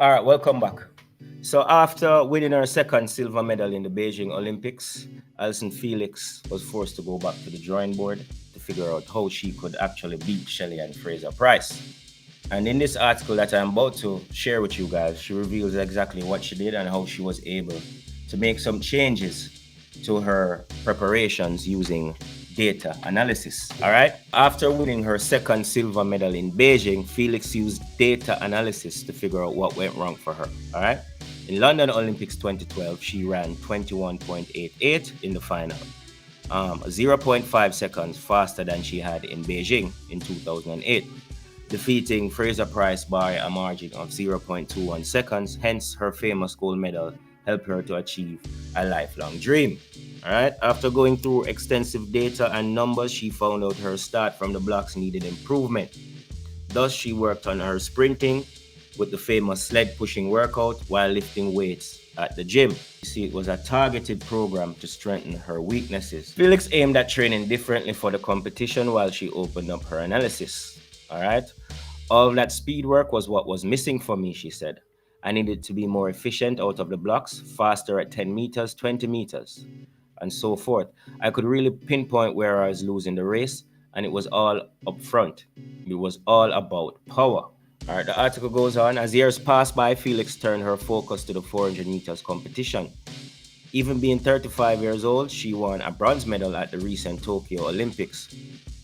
All right, welcome back. So after winning her second silver medal in the Beijing Olympics, Allyson Felix was forced to go back to the drawing board to figure out how she could actually beat Shelly-Ann Fraser Pryce. And in this article that I'm about to share with you guys, she reveals exactly what she did and how she was able to make some changes to her preparations using data analysis. All right. After winning her second silver medal in Beijing, Felix used data analysis to figure out what went wrong for her. All right. In London Olympics 2012, she ran 21.88 in the final, 0.5 seconds faster than she had in Beijing in 2008, defeating Fraser Pryce by a margin of 0.21 seconds. Hence, her famous gold medal helped her to achieve a lifelong dream. All right. After going through extensive data and numbers, she found out her start from the blocks needed improvement. Thus, she worked on her sprinting with the famous sled pushing workout while lifting weights at the gym. You see, it was a targeted program to strengthen her weaknesses. Felix aimed at training differently for the competition while she opened up her analysis. All right. All of that speed work was what was missing for me, she said. I needed to be more efficient out of the blocks, faster at 10 meters, 20 meters, and so forth. I could really pinpoint where I was losing the race, and it was all up front. It was all about power. All right, the article goes on. As years passed by, Felix turned her focus to the 400 meters competition. Even being 35 years old, she won a bronze medal at the recent Tokyo Olympics,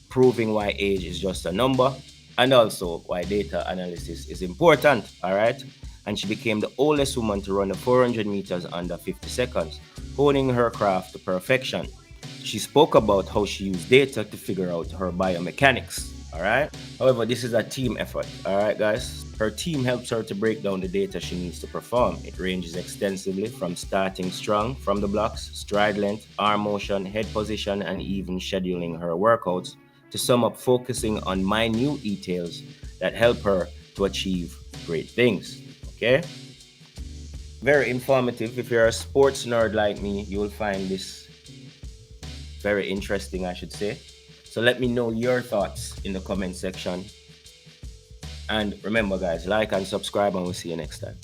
proving why age is just a number and also why data analysis is important. All right. And she became the oldest woman to run the 400 meters under 50 seconds, honing her craft to perfection. She spoke about how she used data to figure out her biomechanics. All right. However, this is a team effort. All right, guys. Her team helps her to break down the data she needs to perform. It ranges extensively from starting strong from the blocks, stride length, arm motion, head position, and even scheduling her workouts, to sum up focusing on minute details that help her to achieve great things. Okay? Very informative. If you're a sports nerd like me, you will find this very interesting, I should say. So let me know your thoughts in the comment section. And remember, guys, like and subscribe, and we'll see you next time.